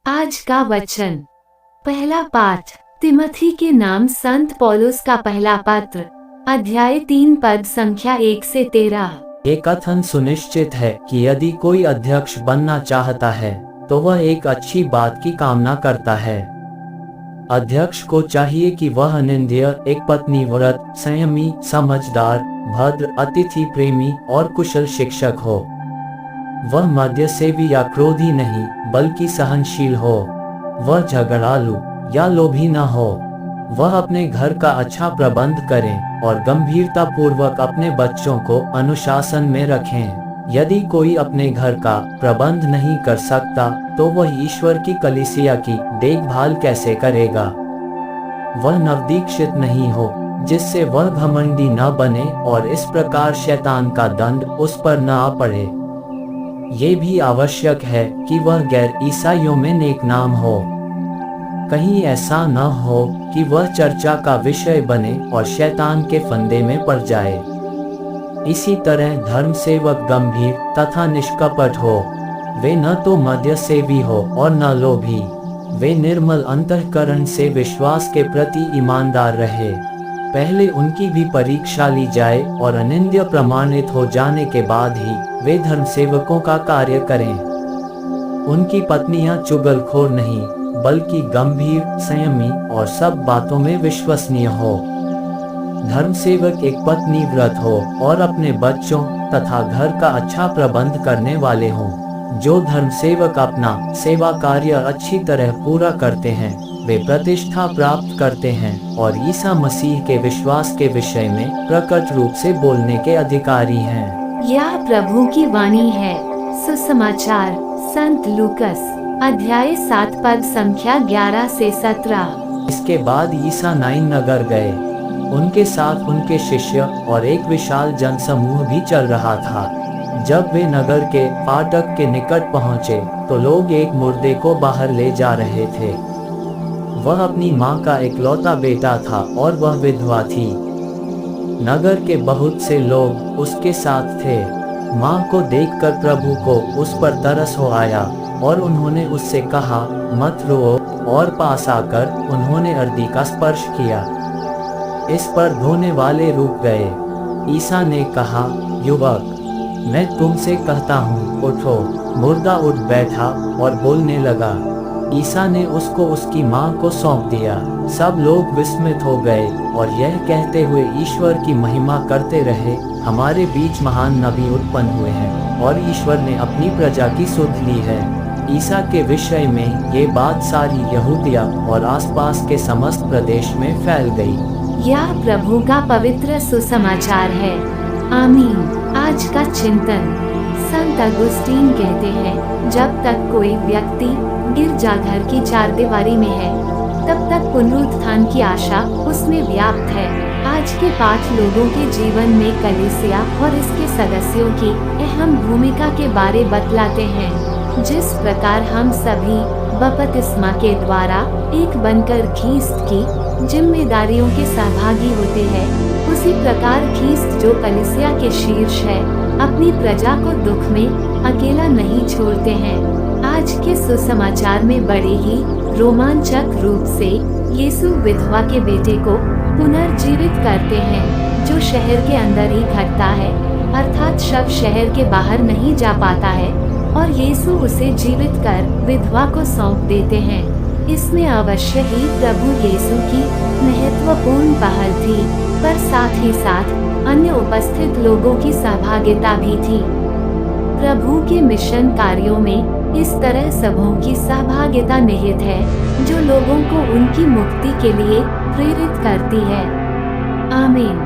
आज का वचन। पहला पाठ तिमोथी के नाम संत पौलुस का पहला पत्र, अध्याय 3 पद संख्या 1 से 13। ये कथन सुनिश्चित है कि यदि कोई अध्यक्ष बनना चाहता है तो वह एक अच्छी बात की कामना करता है। अध्यक्ष को चाहिए कि वह अनिंद्य, एक पत्नी व्रत, संयमी, समझदार, भद्र, अतिथि प्रेमी और कुशल शिक्षक हो। वह मद्यसेवी या क्रोधी नहीं बल्कि सहनशील हो। वह झगड़ालू या लोभी न हो। वह अपने घर का अच्छा प्रबंध करें और गंभीरता पूर्वक अपने बच्चों को अनुशासन में रखें। यदि कोई अपने घर का प्रबंध नहीं कर सकता तो वह ईश्वर की कलीसिया की देखभाल कैसे करेगा। वह नवदीक्षित नहीं हो जिससे वह घमंडी न बने और इस प्रकार शैतान का दंड उस पर न आ पड़े। ये भी आवश्यक है कि वह गैर ईसाइयों में नेक नाम हो। कहीं ऐसा न हो कि वह चर्चा का विषय बने और शैतान के फंदे में पड़ जाए। इसी तरह धर्म सेवक गंभीर तथा निष्कपट हो। वे न तो मद्यसेवी हो और न लोभी। वे निर्मल अंतःकरण से विश्वास के प्रति ईमानदार रहे। पहले उनकी भी परीक्षा ली जाए और अनिंद्य प्रमाणित हो जाने के बाद ही वे धर्म सेवकों का कार्य करें। उनकी पत्नियां चुगलखोर नहीं बल्कि गंभीर, संयमी और सब बातों में विश्वसनीय हो। धर्म सेवक एक पत्नी व्रत हो और अपने बच्चों तथा घर का अच्छा प्रबंध करने वाले हों। जो धर्म सेवक अपना सेवा कार्य अच्छी तरह पूरा करते हैं वे प्रतिष्ठा प्राप्त करते हैं और ईसा मसीह के विश्वास के विषय में प्रकट रूप से बोलने के अधिकारी हैं। यह प्रभु की वाणी है। सुसमाचार संत लूकस अध्याय 7 पद संख्या 11 से 17। इसके बाद ईसा नाइन नगर गए। उनके साथ उनके शिष्य और एक विशाल जनसमूह भी चल रहा था। जब वे नगर के फाटक के निकट पहुंचे तो लोग एक मुर्दे को बाहर ले जा रहे थे। वह अपनी मां का इकलौता बेटा था और वह विधवा थी। नगर के बहुत से लोग उसके साथ थे। मां को देखकर प्रभु को उस पर तरस हो आया और उन्होंने उससे कहा, मत रो। और पास आकर उन्होंने अर्दी का स्पर्श किया। इस पर धोने वाले रुक गए। ईसा ने कहा, युवक, मैं तुमसे कहता हूँ, उठो। मुर्दा उठ बैठा और बोलने लगा। ईसा ने उसको उसकी मां को सौंप दिया। सब लोग विस्मित हो गए और यह कहते हुए ईश्वर की महिमा करते रहे, हमारे बीच महान नबी उत्पन्न हुए हैं और ईश्वर ने अपनी प्रजा की सुध ली है। ईसा के विषय में ये बात सारी यहूदिया और आसपास के समस्त प्रदेश में फैल गई। यह प्रभु का पवित्र सुसमाचार है। आमीन। आज का चिंतन। संत अगुस्तीन कहते हैं, जब तक कोई व्यक्ति गिरजाघर की चारदीवारी में है तब तक पुनरुत्थान की आशा उसमें व्याप्त है। आज के पाठ लोगों के जीवन में कलीसिया और इसके सदस्यों की अहम भूमिका के बारे बतलाते हैं। जिस प्रकार हम सभी बपतिस्मा के द्वारा एक बनकर ख्रीस्त की जिम्मेदारियों के सहभागी होते हैं, उसी प्रकार ख्रीस्त जो कलीसिया के शीर्ष है अपनी प्रजा को दुख में अकेला नहीं छोड़ते हैं। आज के सुसमाचार में बड़े ही रोमांचक रूप से यीशु विधवा के बेटे को पुनर्जीवित करते हैं, जो शहर के अंदर ही घटता है, अर्थात शव शहर के बाहर नहीं जा पाता है और यीशु उसे जीवित कर विधवा को सौंप देते हैं। इसमें अवश्य ही प्रभु यीशु की महत्वपूर्ण पहल थी, पर साथ ही साथ अन्य उपस्थित लोगों की सहभागिता भी थी। प्रभु के मिशन कार्यों में इस तरह सबों की सहभागिता निहित है जो लोगों को उनकी मुक्ति के लिए प्रेरित करती है। आमीन।